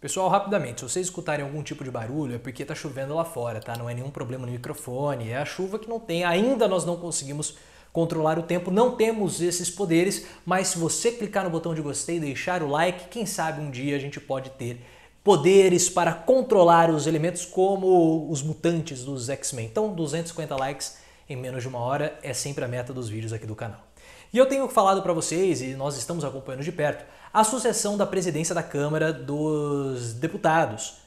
Pessoal, rapidamente, se vocês escutarem algum tipo de barulho é porque tá chovendo lá fora, tá? Não é nenhum problema no microfone, é a chuva que não tem. Ainda nós não conseguimos controlar o tempo, não temos esses poderes, mas se você clicar no botão de gostei e deixar o like, quem sabe um dia a gente pode ter poderes para controlar os elementos como os mutantes dos X-Men. Então, 250 likes em menos de uma hora é sempre a meta dos vídeos aqui do canal. E eu tenho falado para vocês, e nós estamos acompanhando de perto, a sucessão da presidência da Câmara dos deputados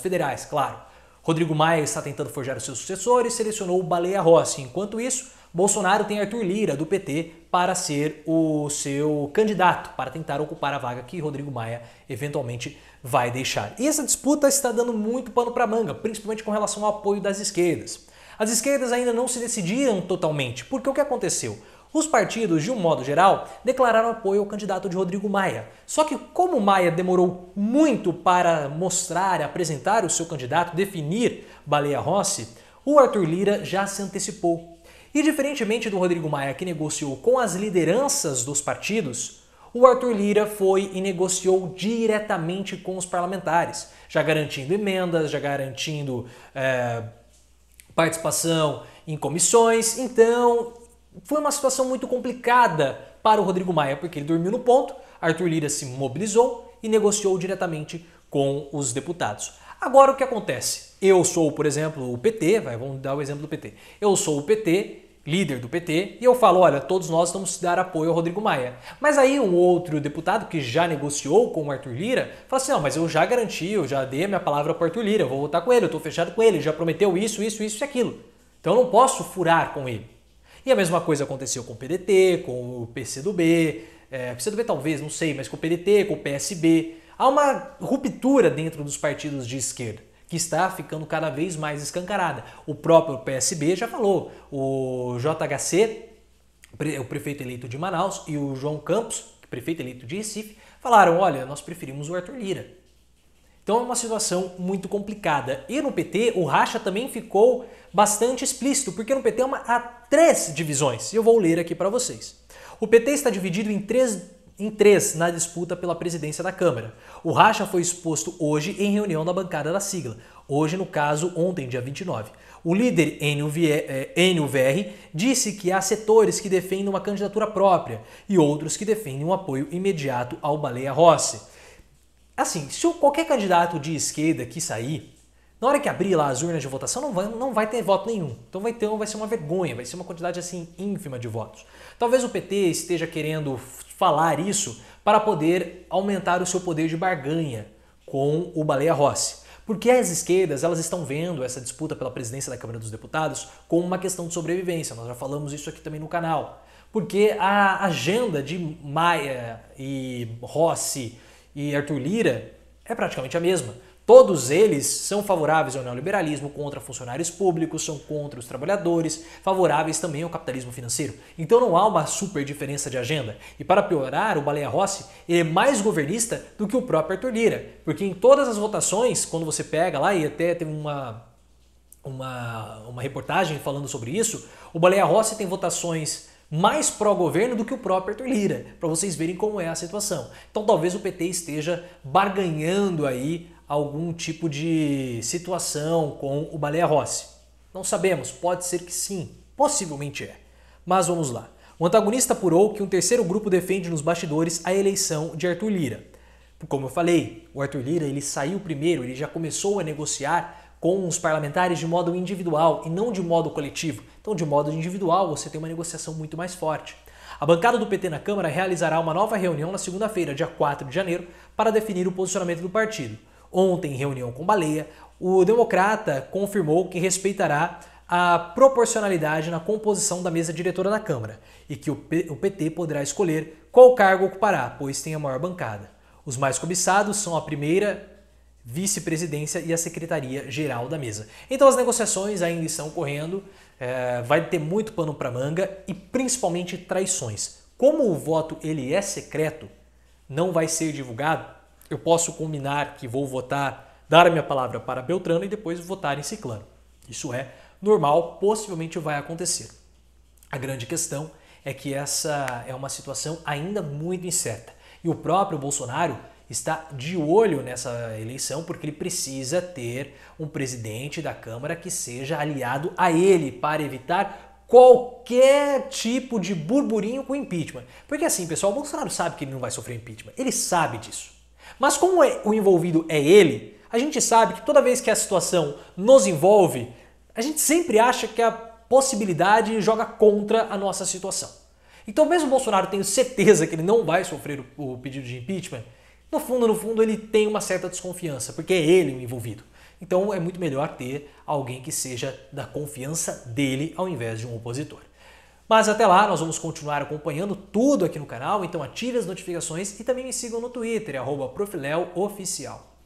federais, claro. Rodrigo Maia está tentando forjar o seu sucessor e selecionou o Baleia Rossi. Enquanto isso, Bolsonaro tem Arthur Lira, do PT, para ser o seu candidato, para tentar ocupar a vaga que Rodrigo Maia eventualmente vai deixar. E essa disputa está dando muito pano para manga, principalmente com relação ao apoio das esquerdas. As esquerdas ainda não se decidiram totalmente, porque o que aconteceu? Os partidos, de um modo geral, declararam apoio ao candidato de Rodrigo Maia. Só que como Maia demorou muito para mostrar, apresentar o seu candidato, definir Baleia Rossi, o Arthur Lira já se antecipou. E diferentemente do Rodrigo Maia, que negociou com as lideranças dos partidos, o Arthur Lira foi e negociou diretamente com os parlamentares, já garantindo emendas, já garantindo participação em comissões. Então, foi uma situação muito complicada para o Rodrigo Maia, porque ele dormiu no ponto, Arthur Lira se mobilizou e negociou diretamente com os deputados. Agora o que acontece? Eu sou, por exemplo, o PT, vamos dar o exemplo do PT. Eu sou o PT, líder do PT, e eu falo, olha, todos nós vamos dar apoio ao Rodrigo Maia. Mas aí um outro deputado que já negociou com o Arthur Lira, fala assim, não, mas eu já garanti, eu já dei a minha palavra para o Arthur Lira, eu vou votar com ele, eu estou fechado com ele, ele já prometeu isso e aquilo. Então eu não posso furar com ele. E a mesma coisa aconteceu com o PDT, com o PCdoB, PCdoB talvez, não sei, mas com o PDT, com o PSB. Há uma ruptura dentro dos partidos de esquerda, que está ficando cada vez mais escancarada. O próprio PSB já falou, o JHC, o prefeito eleito de Manaus, e o João Campos, prefeito eleito de Recife, falaram, olha, nós preferimos o Arthur Lira. Então é uma situação muito complicada. E no PT, o racha também ficou bastante explícito, porque no PT há 3 divisões, e eu vou ler aqui para vocês. O PT está dividido em três na disputa pela presidência da Câmara. O racha foi exposto hoje em reunião da bancada da sigla. Hoje, no caso, ontem, dia 29. O líder Enio VR disse que há setores que defendem uma candidatura própria e outros que defendem um apoio imediato ao Baleia Rossi. Assim, se qualquer candidato de esquerda que sair, na hora que abrir lá as urnas de votação não vai ter voto nenhum. Então vai ser uma vergonha, vai ser uma quantidade assim ínfima de votos. Talvez o PT esteja querendo falar isso para poder aumentar o seu poder de barganha com o Baleia Rossi. Porque as esquerdas elas estão vendo essa disputa pela presidência da Câmara dos Deputados como uma questão de sobrevivência. Nós já falamos isso aqui também no canal. Porque a agenda de Maia e Rossi e Arthur Lira é praticamente a mesma. Todos eles são favoráveis ao neoliberalismo, contra funcionários públicos, são contra os trabalhadores, favoráveis também ao capitalismo financeiro. Então não há uma super diferença de agenda. E para piorar, o Baleia Rossi ele é mais governista do que o próprio Arthur Lira. Porque em todas as votações, quando você pega lá, e até tem uma reportagem falando sobre isso, o Baleia Rossi tem votações mais pró-governo do que o próprio Arthur Lira, para vocês verem como é a situação. Então talvez o PT esteja barganhando aí algum tipo de situação com o Baleia Rossi. Não sabemos, pode ser que sim, possivelmente é. Mas vamos lá. O antagonista apurou que um terceiro grupo defende nos bastidores a eleição de Arthur Lira. Como eu falei, o Arthur Lira ele saiu primeiro, ele já começou a negociar com os parlamentares de modo individual e não de modo coletivo. Então, de modo individual, você tem uma negociação muito mais forte. A bancada do PT na Câmara realizará uma nova reunião na segunda-feira, dia 4 de janeiro, para definir o posicionamento do partido. Ontem, em reunião com Baleia, o democrata confirmou que respeitará a proporcionalidade na composição da mesa diretora da Câmara e que o PT poderá escolher qual cargo ocupará, pois tem a maior bancada. Os mais cobiçados são a primeira vice-presidência e a secretaria-geral da mesa. Então as negociações ainda estão ocorrendo, vai ter muito pano para manga e principalmente traições. Como o voto ele é secreto, não vai ser divulgado, eu posso combinar que vou votar, dar a minha palavra para Beltrano e depois votar em Ciclano. Isso é normal, possivelmente vai acontecer. A grande questão é que essa é uma situação ainda muito incerta. E o próprio Bolsonaro, está de olho nessa eleição porque ele precisa ter um presidente da Câmara que seja aliado a ele para evitar qualquer tipo de burburinho com impeachment. Porque assim, pessoal, o Bolsonaro sabe que ele não vai sofrer impeachment, ele sabe disso. Mas como o envolvido é ele, a gente sabe que toda vez que a situação nos envolve, a gente sempre acha que a possibilidade joga contra a nossa situação. Então mesmo o Bolsonaro tendo certeza que ele não vai sofrer o pedido de impeachment, no fundo ele tem uma certa desconfiança, porque é ele o envolvido. Então é muito melhor ter alguém que seja da confiança dele ao invés de um opositor. Mas até lá, nós vamos continuar acompanhando tudo aqui no canal, então ative as notificações e também me sigam no Twitter, @profleoficial.